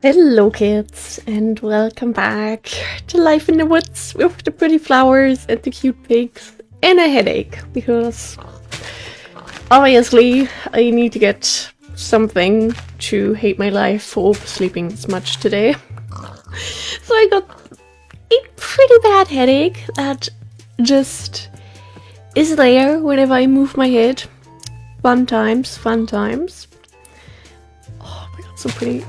Hello kids, and welcome back to Life in the Woods with the pretty flowers and the cute pigs and a headache, because obviously I need to get something to hate my life for oversleeping this much today. So I got a pretty bad headache that just is there whenever I move my head. Fun times, fun times.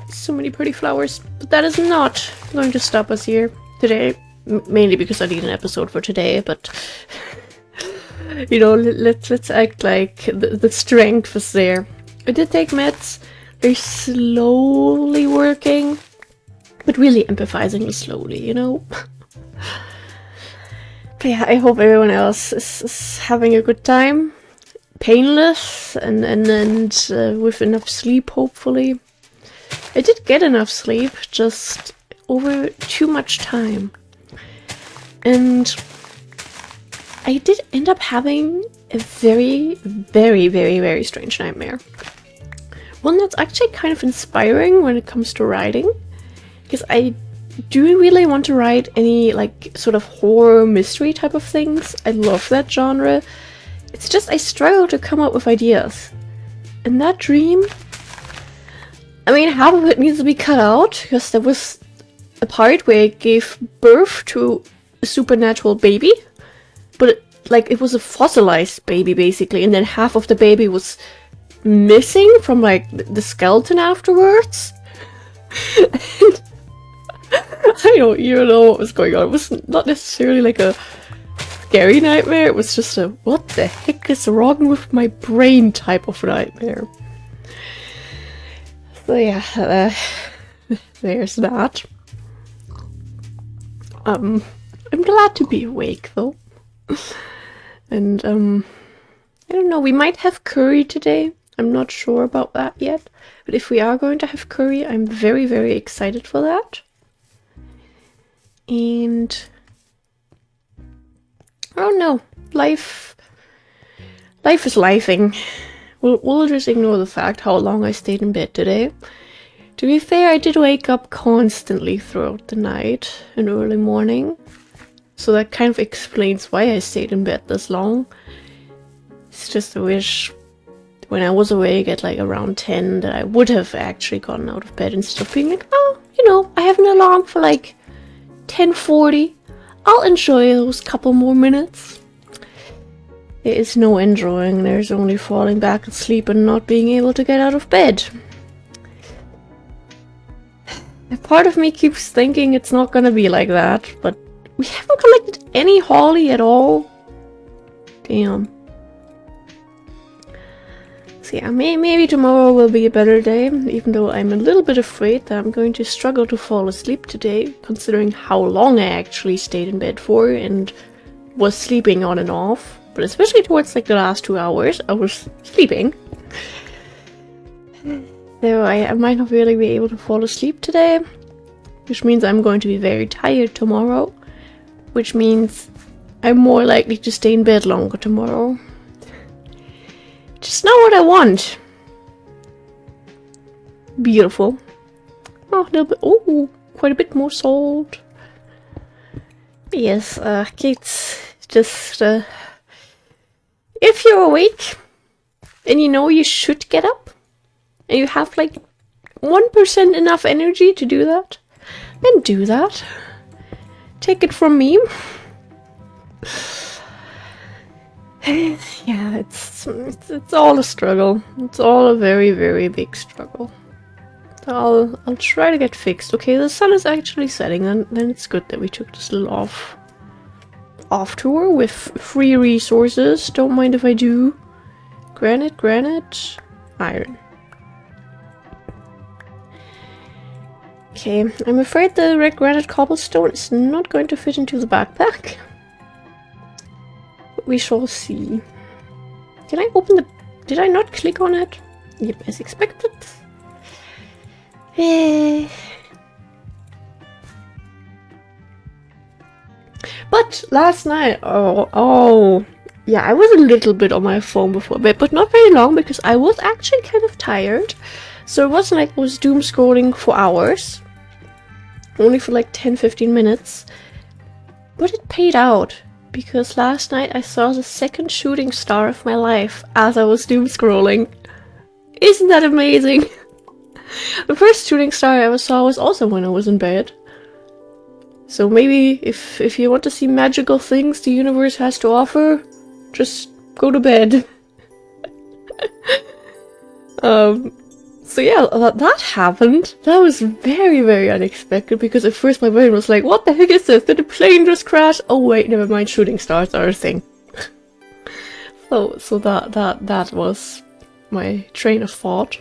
So many pretty flowers, but that is not going to stop us here today. Mainly because I need an episode for today, but you know, let's act like the strength is there. I did take meds. They're slowly working, but really empathizingly slowly, you know. But yeah, I hope everyone else is having a good time, painless, and with enough sleep, hopefully. I did get enough sleep, just over too much time. And I did end up having a very strange nightmare. One that's actually kind of inspiring when it comes to writing. Because I do really want to write any, like, sort of horror mystery type of things. I love that genre. It's just I struggle to come up with ideas. And that dream, I mean, half of it needs to be cut out, because there was a part where I gave birth to a supernatural baby, but it was a fossilized baby, basically, and then half of the baby was missing from, like, the skeleton afterwards. And I don't even know what was going on. It was not necessarily like a scary nightmare, it was just a what the heck is wrong with my brain type of nightmare. So yeah, there's that. I'm glad to be awake though. And I don't know, we might have curry today. I'm not sure about that yet. But if we are going to have curry, I'm very excited for that. And I don't know, life is lifing. We'll just ignore the fact how long I stayed in bed today. To be fair, I did wake up constantly throughout the night and early morning. So that kind of explains why I stayed in bed this long. It's just a wish when I was awake at like around 10 that I would have actually gotten out of bed instead of being like, oh, you know, I have an alarm for like 10:40. I'll enjoy those couple more minutes. There is no enjoying, there's only falling back asleep and not being able to get out of bed. A part of me keeps thinking it's not gonna be like that, but we haven't collected any holly at all. Damn. So yeah, maybe tomorrow will be a better day, even though I'm a little bit afraid that I'm going to struggle to fall asleep today, considering how long I actually stayed in bed for and was sleeping on and off. But especially towards like the last 2 hours, I was sleeping. So I might not really be able to fall asleep today, which means I'm going to be very tired tomorrow, which means I'm more likely to stay in bed longer tomorrow. Just not what I want. Beautiful. Oh, a little bit. Oh, quite a bit more salt. Yes, kids, just if you're awake and you know you should get up and you have like 1% enough energy to do that, then do that. Take it from me. Yeah, it's all a struggle. It's all a very big struggle. So I'll try to get fixed. Okay, the sun is actually setting, and then it's good that we took this little off tour with free resources. Don't mind if I do. Granite, iron. Okay, I'm afraid the red granite cobblestone is not going to fit into the backpack. But we shall see. Can I open the... Did I not click on it? Yep, as expected. But last night, yeah, I was a little bit on my phone before bed, but not very long because I was actually kind of tired. So it wasn't like I was doom scrolling for hours. only for like 10-15 minutes. But it paid out, because last night I saw the second shooting star of my life as I was doom scrolling. Isn't that amazing? The first shooting star I ever saw was also when I was in bed. So maybe if you want to see magical things the universe has to offer, just go to bed. So yeah, that happened. That was very, very unexpected, because at first my brain was like, what the heck is this? Did the plane just crash? Oh wait, never mind, shooting stars are a thing. So that was my train of thought.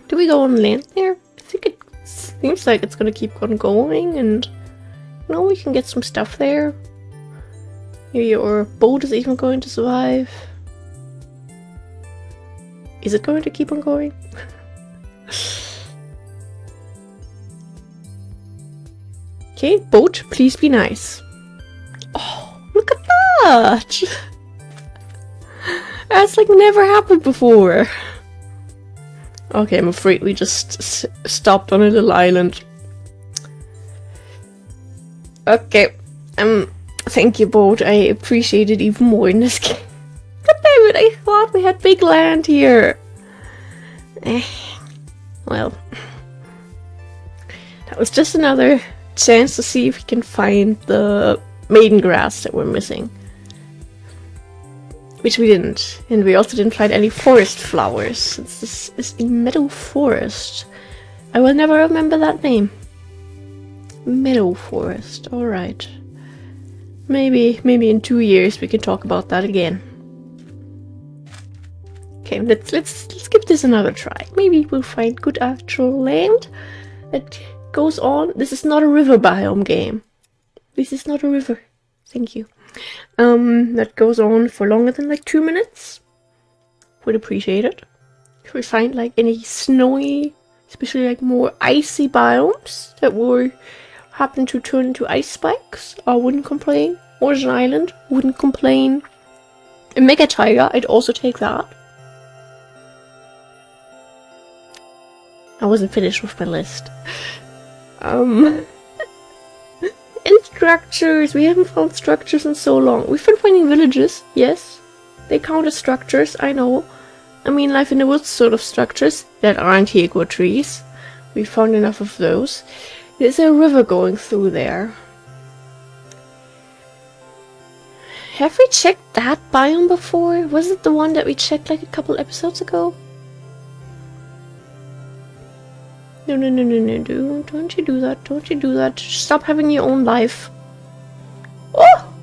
Do we go on land there? I think it seems like it's gonna keep on going, and you know, we can get some stuff there. Maybe our boat is even going to survive. Is it going to keep on going? Okay, boat, please be nice. Oh, look at that! That's like never happened before. Okay, I'm afraid we just stopped on a little island. Okay, thank you, boat. I appreciate it even more in this game. God damn it, I thought we had big land here. Well, that was just another chance to see if we can find the maiden grass that we're missing. Which we didn't. And we also didn't find any forest flowers, since this is a meadow forest. I will never remember that name. Meadow forest, alright. Maybe in 2 years we can talk about that again. Okay, let's give this another try. Maybe we'll find good actual land that goes on. This is not a river biome game. This is not a river. Thank you. That goes on for longer than like 2 minutes. Would appreciate it. If we find like any snowy, especially like more icy biomes that will happen to turn into ice spikes, I wouldn't complain. Or an island, wouldn't complain. A mega tiger, I'd also take that. I wasn't finished with my list. And structures! We haven't found structures in so long. We've been finding villages, yes. They count as structures, I know. I mean, life in the woods sort of structures that aren't hego trees. We found enough of those. There's a river going through there. Have we checked that biome before? Was it the one that we checked like a couple episodes ago? No, don't you do that, don't you do that. Stop having your own life. Oh!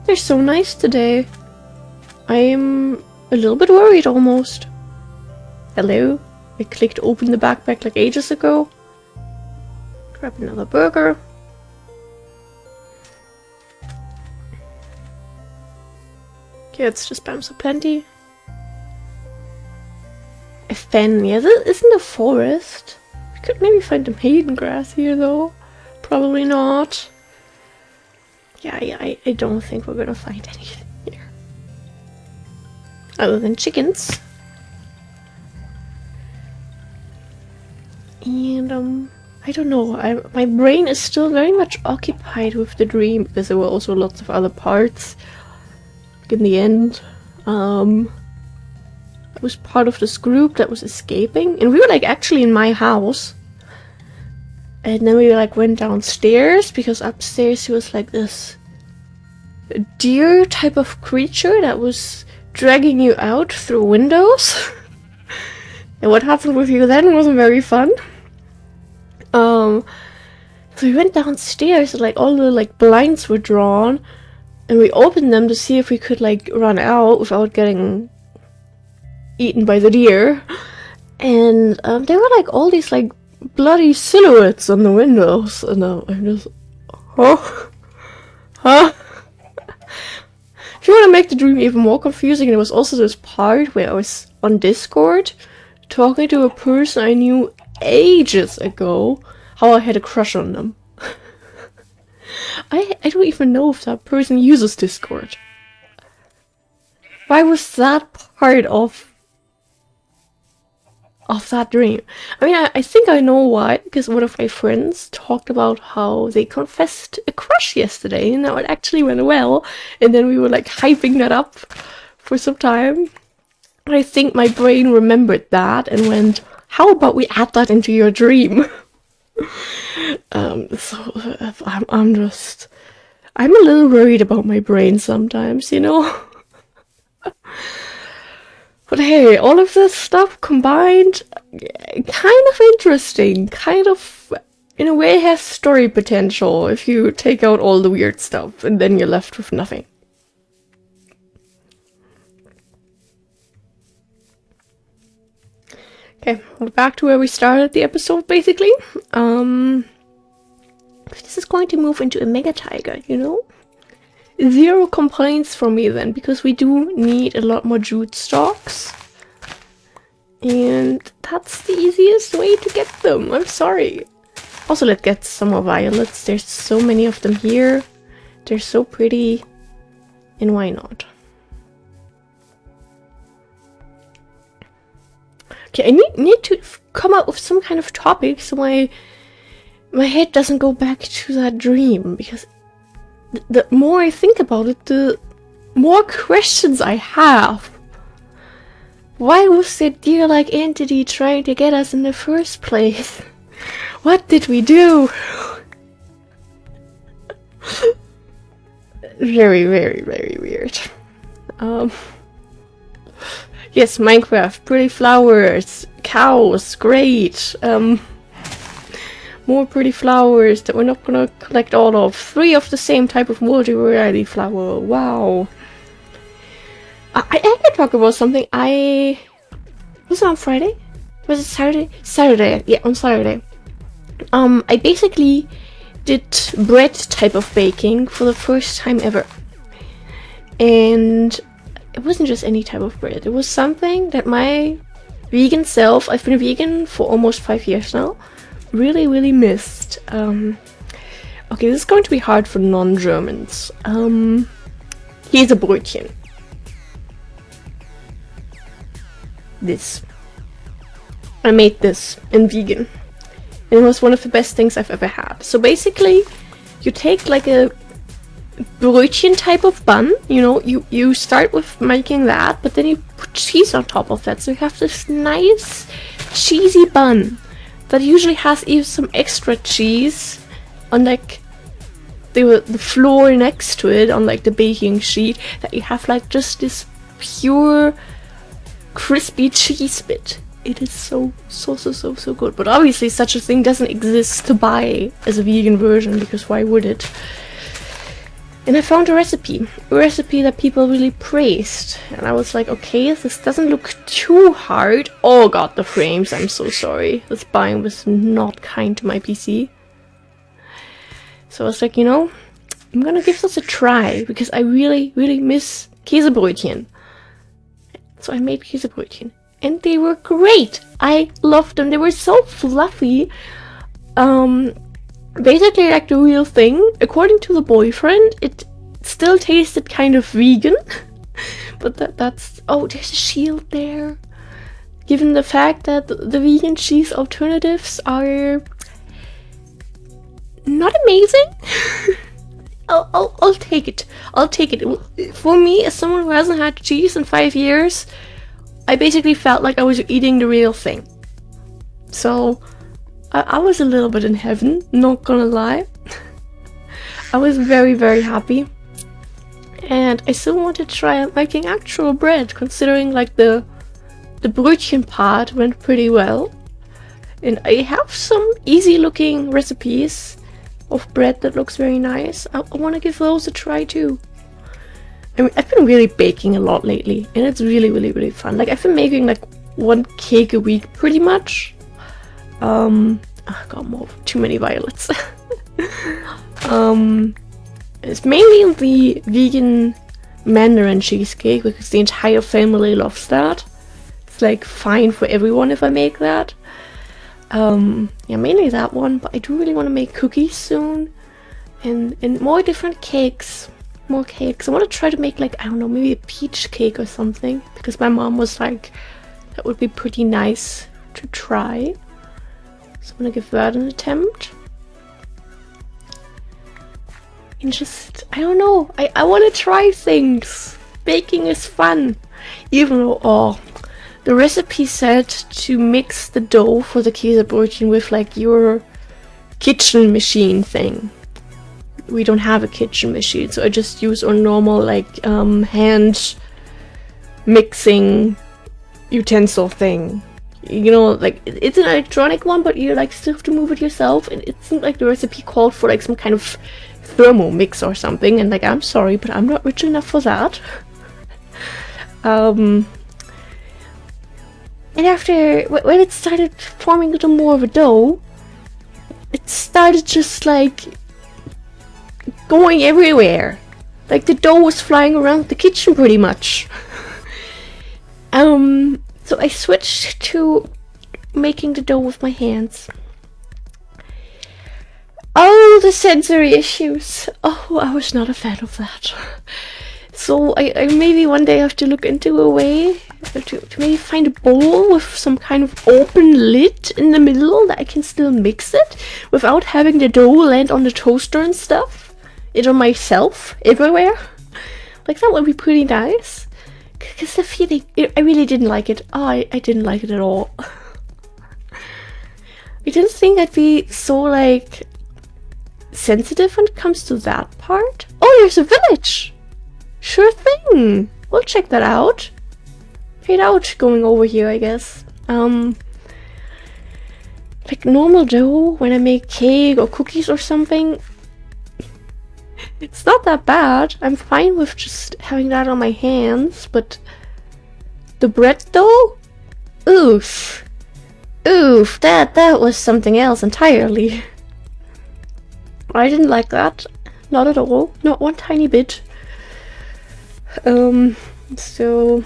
They're so nice today. I'm a little bit worried almost. Hello? I clicked open the backpack like ages ago. Grab another burger. Okay, it's just bams aplenty. A fen, yeah, this isn't a forest. We could maybe find some maiden grass here though. Probably not. Yeah, I don't think we're gonna find anything here. Other than chickens. And I don't know, my brain is still very much occupied with the dream, because there were also lots of other parts. In the end, I was part of this group that was escaping, and we were like actually in my house. And then we like went downstairs, because upstairs there was like this deer type of creature that was dragging you out through windows. And what happened with you then wasn't very fun. So we went downstairs and like all the like blinds were drawn, and we opened them to see if we could like run out without getting eaten by the deer. And there were like all these like bloody silhouettes on the windows, and I'm just, huh? If you want to make the dream even more confusing, there was also this part where I was on Discord talking to a person I knew ages ago, how I had a crush on them. I don't even know if that person uses Discord. Why was that part of of that dream. I mean, I think I know why, because one of my friends talked about how they confessed a crush yesterday, and now it actually went well, and then we were like hyping that up for some time. I think my brain remembered that and went, how about we add that into your dream? So I'm a little worried about my brain sometimes, you know? But hey, all of this stuff combined, kind of interesting, kind of, in a way, has story potential if you take out all the weird stuff and then you're left with nothing. Okay, we're back to where we started the episode, basically. This is going to move into a Mega Tiger, you know? 0 complaints from me then, because we do need a lot more jute stocks. And that's the easiest way to get them, I'm sorry. Also, let's get some more violets. There's so many of them here. They're so pretty. And why not? Okay, I need to come up with some kind of topic so my head doesn't go back to that dream, because the more I think about it, the more questions I have. Why was that deer-like entity trying to get us in the first place? What did we do? Very, very, very weird. Yes, Minecraft, pretty flowers, cows, great. More pretty flowers that we're not gonna collect all of. 3 of the same type of multi-variety flower. Wow. I can talk about something. Was it on Friday? Was it Saturday? Saturday. Yeah, on Saturday. I basically did bread type of baking for the first time ever. And it wasn't just any type of bread. It was something that my vegan self, I've been vegan for almost 5 years now, really, really missed. Okay, this is going to be hard for non-Germans. Käsebrötchen. This. I made this in vegan. And it was one of the best things I've ever had. So basically, you take like a Brötchen type of bun, you know, you start with making that, but then you put cheese on top of that. So you have this nice cheesy bun that usually has even some extra cheese on like the floor next to it, on like the baking sheet, that you have like just this pure crispy cheese bit. It is so good. But obviously such a thing doesn't exist to buy as a vegan version, because why would it? And I found a recipe that people really praised. And I was like, okay, this doesn't look too hard. Oh god, the frames, I'm so sorry. This buying was not kind to my PC. So I was like, you know, I'm gonna give this a try, because I really, really miss Käsebrötchen. So I made Käsebrötchen. And they were great! I loved them. They were so fluffy. Basically like the real thing. According to the boyfriend, it still tasted kind of vegan. But that's... Oh, there's a shield there. Given the fact that the vegan cheese alternatives are not amazing. I'll take it. I'll take it. For me, as someone who hasn't had cheese in 5 years, I basically felt like I was eating the real thing. So I was a little bit in heaven, not gonna lie. I was very, very happy. And I still wanted to try making actual bread, considering like the Brötchen part went pretty well. And I have some easy looking recipes of bread that looks very nice. I want to give those a try too. I mean, I've been really baking a lot lately, and it's really, really, really fun. Like, I've been making like 1 cake a week, pretty much. Oh god, too many violets. It's mainly the vegan Mandarin cheesecake, because the entire family loves that. It's like fine for everyone if I make that. Yeah, mainly that one, but I do really want to make cookies soon, and more different cakes. More cakes. I want to try to make like, I don't know, maybe a peach cake or something, because my mom was like, that would be pretty nice to try. So I'm gonna give that an attempt. And just, I don't know, I want to try things. Baking is fun. Even though, oh, the recipe said to mix the dough for the Käsebrötchen with like your kitchen machine thing. We don't have a kitchen machine, so I just use our normal like hand mixing utensil thing. You know, like it's an electronic one, but you like still have to move it yourself. And it seemed like the recipe called for like some kind of Thermomix or something, and like I'm sorry, but I'm not rich enough for that. And after when it started forming a little more of a dough, it started just like going everywhere. Like the dough was flying around the kitchen pretty much. So I switched to making the dough with my hands. Oh, the sensory issues. Oh, I was not a fan of that. So I maybe one day have to look into a way to maybe find a bowl with some kind of open lid in the middle that I can still mix it without having the dough land on the toaster and stuff. It on myself everywhere. Like that would be pretty nice. Because the feeling, I really didn't like it. Oh, I didn't like it at all. I didn't think I'd be so like sensitive when it comes to that part. Oh, there's a village! Sure thing! We'll check that out. Fade out going over here, I guess. Like normal dough, when I make cake or cookies or something, it's not that bad. I'm fine with just having that on my hands, but the bread dough? Oof. Oof, that was something else entirely. I didn't like that. Not at all. Not one tiny bit. So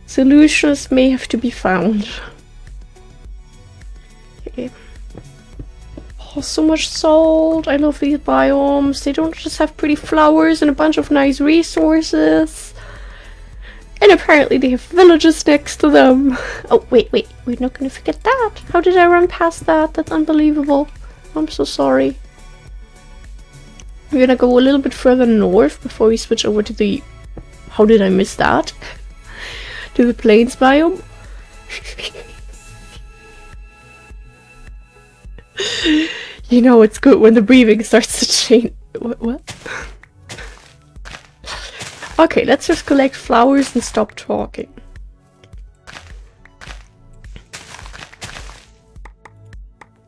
solutions may have to be found. Okay. Oh, so much salt. I love these biomes. They don't just have pretty flowers and a bunch of nice resources. And apparently they have villages next to them. Oh, wait. We're not gonna forget that. How did I run past that? That's unbelievable. I'm so sorry. We're gonna go a little bit further north before we switch over to the... How did I miss that? To the plains biome. You know it's good when the breathing starts to change. What? Okay, let's just collect flowers and stop talking.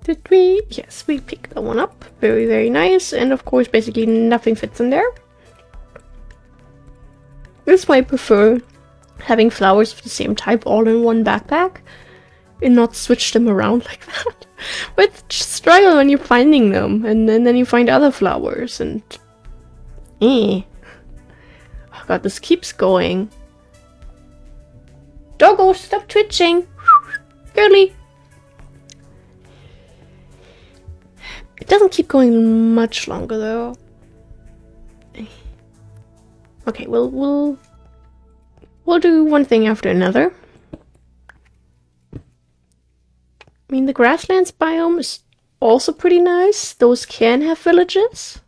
Did we? Yes, we picked that one up. Very, very nice. And of course, basically nothing fits in there. This is why I prefer having flowers of the same type all in one backpack and not switch them around like that. But it's just struggle when you're finding them, and then you find other flowers and... Oh god, this keeps going. Doggo, stop twitching! Girly! It doesn't keep going much longer though. Okay, we'll do one thing after another. I mean, the grasslands biome is also pretty nice. Those can have villages.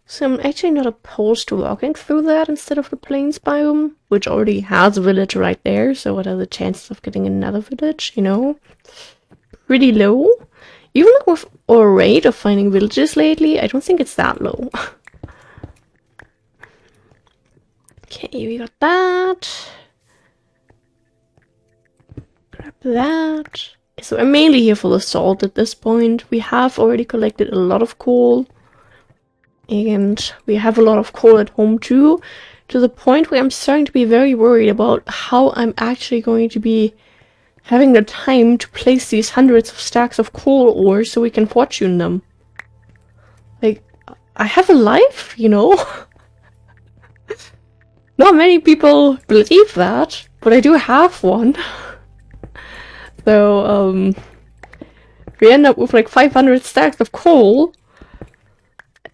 So I'm actually not opposed to walking through that instead of the plains biome, which already has a village right there. So what are the chances of getting another village, you know? Pretty low. Even with our rate of finding villages lately, I don't think it's that low. Okay, we got that. Grab that. So I'm mainly here for the salt at this point. We have already collected a lot of coal. And we have a lot of coal at home too. To the point where I'm starting to be very worried about how I'm actually going to be having the time to place these hundreds of stacks of coal ore so we can fortune them. Like, I have a life, you know? Not many people believe that, but I do have one. So, if we end up with like 500 stacks of coal,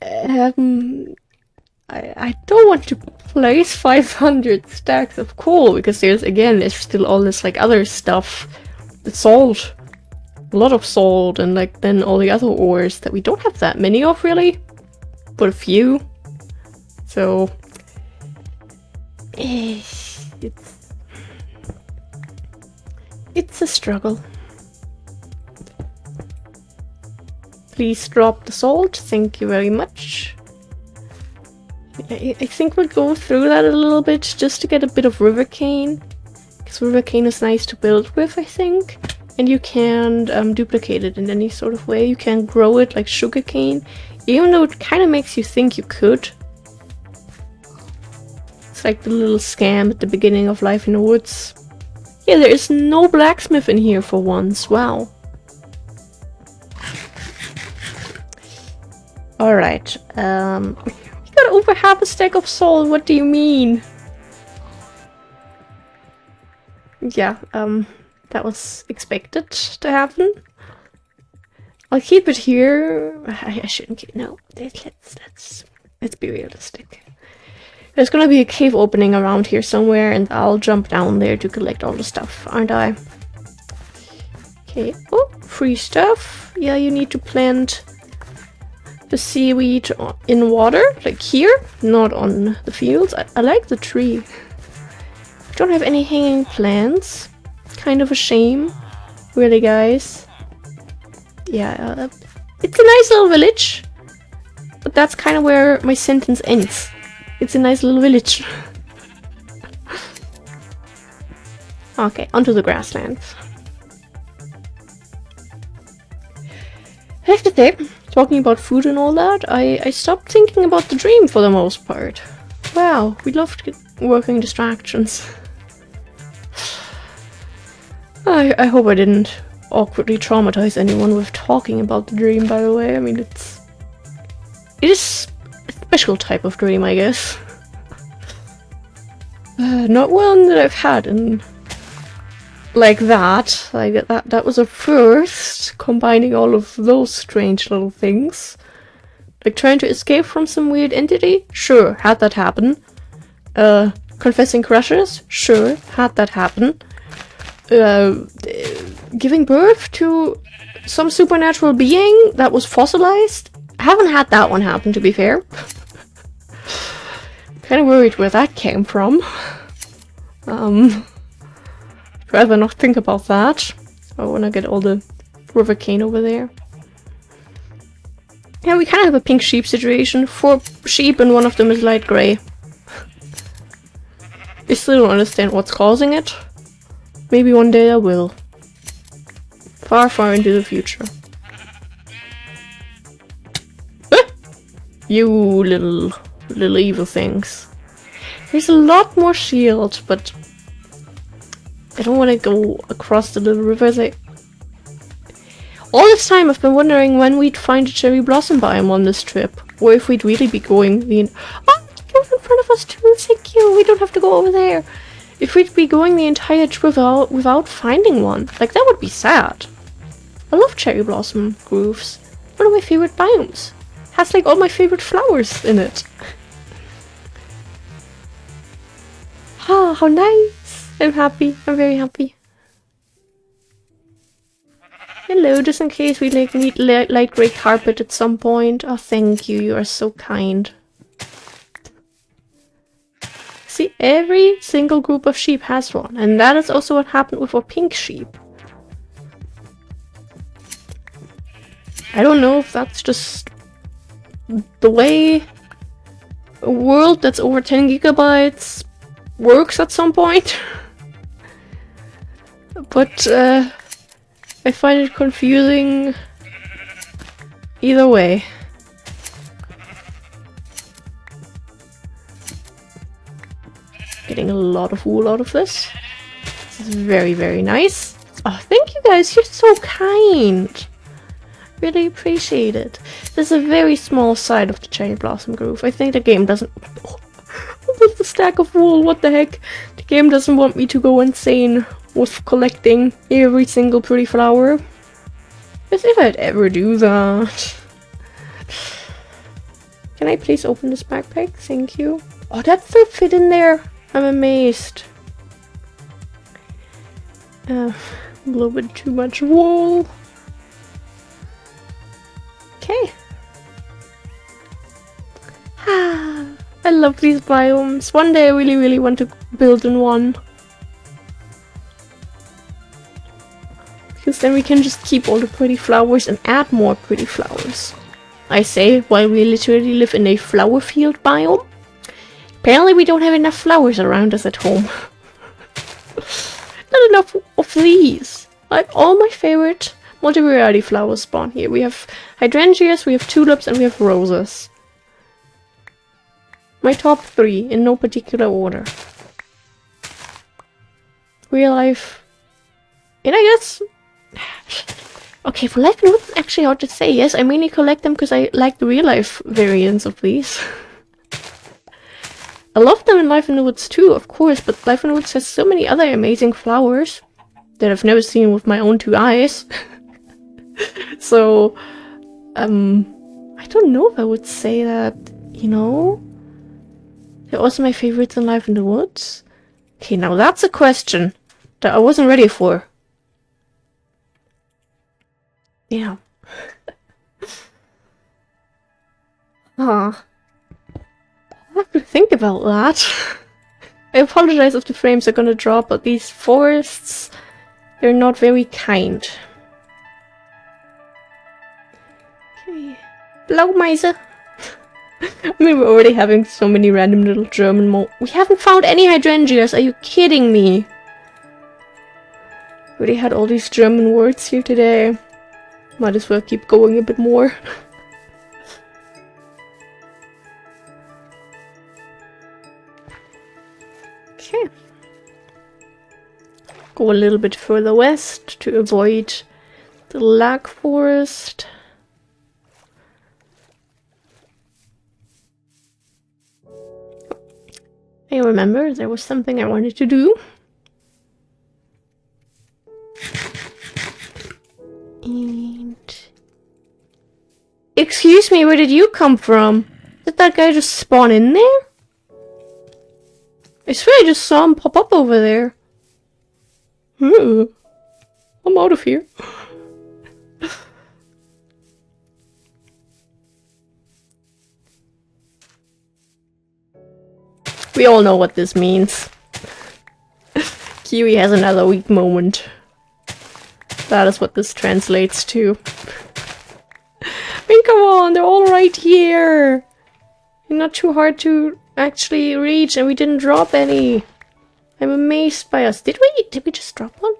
I I don't want to place 500 stacks of coal because there's still all this like other stuff. The salt. A lot of salt and like then all the other ores that we don't have that many of really. But a few. So it's a struggle. Please drop the salt. Thank you very much. I think we'll go through that a little bit just to get a bit of river cane. Because river cane is nice to build with, I think. And you can duplicate it in any sort of way. You can grow it like sugar cane. Even though it kind of makes you think you could. It's like the little scam at the beginning of Life in the Woods. Yeah, there is no blacksmith in here for once. Wow. Alright. You got over half a stack of salt. What do you mean? Yeah, that was expected to happen. I'll keep it here. I shouldn't keep. No, let's be realistic. There's gonna be a cave opening around here somewhere, and I'll jump down there to collect all the stuff, aren't I? Okay. Oh, free stuff. Yeah, you need to plant the seaweed in water, like here, not on the fields. I like the tree. Don't have any hanging plants. Kind of a shame, really, guys. Yeah, it's a nice little village, but that's kind of where my sentence ends. It's a nice little village. Okay, onto the grasslands. I have to say, talking about food and all that, I stopped thinking about the dream for the most part. Wow, we loved working distractions. I hope I didn't awkwardly traumatize anyone with talking about the dream, by the way. I mean, it is a special type of dream, I guess. Not one that I've had in like that. Like that was a first, combining all of those strange little things. Like trying to escape from some weird entity? Sure, had that happen. Confessing crushes? Sure, had that happen. Giving birth to some supernatural being that was fossilized? I haven't had that one happen, to be fair. Kind of worried where that came from. Rather not think about that. I want to get all the river cane over there. Yeah, we kind of have a pink sheep situation. 4 sheep and one of them is light grey. I still don't understand what's causing it. Maybe one day I will. Far, far into the future. You little evil things. There's a lot more shield, but I don't want to go across the little rivers. All this time I've been wondering when we'd find a cherry blossom biome on this trip, or if we'd really be going the oh, it's in front of us too. Thank you. We don't have to go over there. If we'd be going the entire trip without finding one, like that would be sad. I love cherry blossom groves. One of my favorite biomes. Has like all my favorite flowers in it. Ah, how nice! I'm happy. I'm very happy. Hello, just in case we like need light grey carpet at some point. Oh, thank you. You are so kind. See, every single group of sheep has one, and that is also what happened with our pink sheep. I don't know if that's just the way a world that's over 10 gigabytes works at some point. But I find it confusing either way. Getting a lot of wool out of this. This is very, very nice. Oh, thank you guys. You're so kind. Really appreciate it. There's a very small side of the cherry blossom grove. I think the game doesn't... Oh, with the stack of wool, what the heck? The game doesn't want me to go insane with collecting every single pretty flower. As if I'd ever do that. Can I please open this backpack? Thank you. Oh, that fit in there. I'm amazed. A little bit too much wool. Okay. I love these biomes. One day I really want to build in one. Because then we can just keep all the pretty flowers and add more pretty flowers. I say, while we literally live in a flower field biome. Apparently we don't have enough flowers around us at home. Not enough of these. Like, all my favorite multi-variety flowers spawn here. We have hydrangeas, we have tulips, and we have roses. My top 3, in no particular order. Real life. And I guess... Okay, for Life in the Woods, it's actually hard to say. Yes, I mainly collect them because I like the real life variants of these. I love them in Life in the Woods too, of course, but Life in the Woods has so many other amazing flowers that I've never seen with my own 2 eyes. So, I don't know if I would say that, you know? They're also my favorites in Life in the Woods. Okay, now that's a question that I wasn't ready for. Yeah. I have to think about that. I apologize if the frames are gonna drop, but these forests, they're not very kind. Okay. Blaumeiser. I mean, we're already having so many random little German We haven't found any hydrangeas, are you kidding me? Already had all these German words here today. Might as well keep going a bit more. Okay. Go a little bit further west to avoid the lag forest. I remember there was something I wanted to do. And... Excuse me, where did you come from? Did that guy just spawn in there? I swear I just saw him pop up over there. I'm out of here. We all know what this means. Kiwi has another weak moment. That is what this translates to. I mean, come on, they're all right here. They're not too hard to actually reach, and we didn't drop any. I'm amazed by us. Did we? Did we just drop one?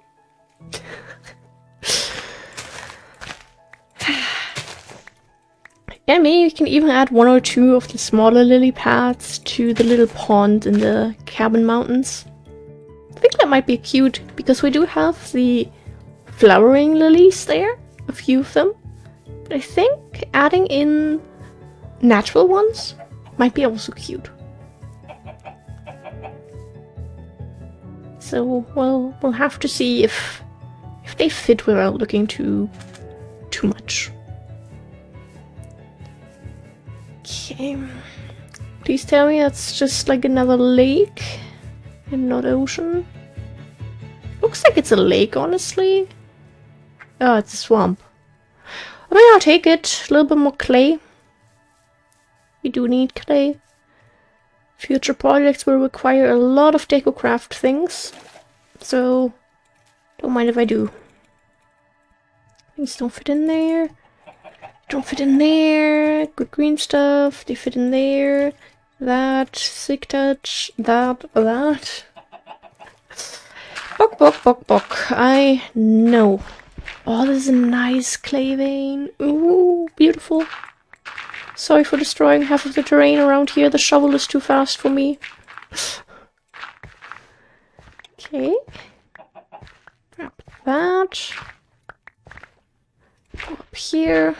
Yeah, maybe we can even add 1 or 2 of the smaller lily pads to the little pond in the cabin mountains. I think that might be cute, because we do have the flowering lilies there, a few of them. But I think adding in natural ones might be also cute. So, well, we'll have to see if they fit without looking too much. Okay. Please tell me that's just like another lake and not ocean. Looks like it's a lake, honestly. Oh, it's a swamp. I mean, I'll take it. A little bit more clay. We do need clay. Future projects will require a lot of DecoCraft things. So, don't mind if I do. Things don't fit in there. Don't fit in there. Good green stuff. They fit in there. That. Sick touch. That. Bok. I know. Oh, this is a nice clay vein. Ooh, beautiful. Sorry for destroying half of the terrain around here. The shovel is too fast for me. Okay. Grab that. Go up here.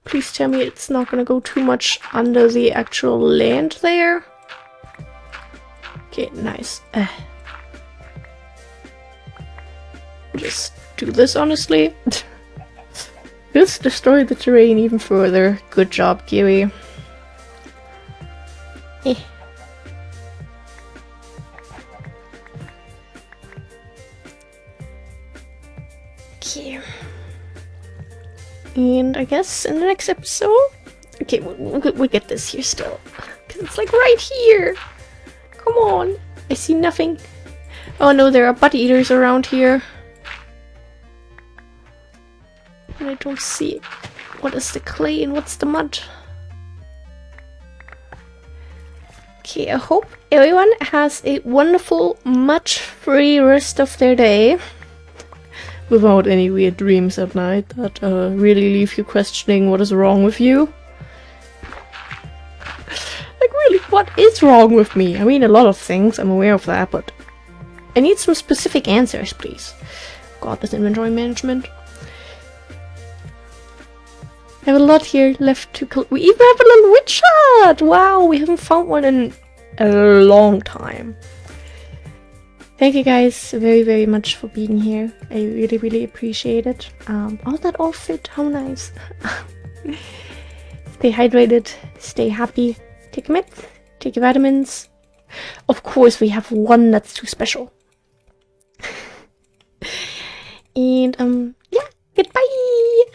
Please tell me it's not gonna go too much under the actual land there. Okay, nice. Just do this, honestly. Just destroy the terrain even further. Good job, Kiwi. Eh. Okay. And I guess in the next episode... Okay, we'll get this here still. Because it's like right here. Come on. I see nothing. Oh no, there are butt eaters around here. And I don't see what is the clay and what's the mud. Okay, I hope everyone has a wonderful, mud-free rest of their day. Without any weird dreams at night that really leave you questioning what is wrong with you. Like really, what is wrong with me? I mean, a lot of things, I'm aware of that, but I need some specific answers, please. God, this inventory management. I have a lot here left to collect. We even have a little witch hut! Wow, we haven't found one in a long time. Thank you guys very, very much for being here. I really, really appreciate it. Oh, that all fit. How nice. Stay hydrated. Stay happy. Take your meds. Take your vitamins. Of course, we have one that's too special. And,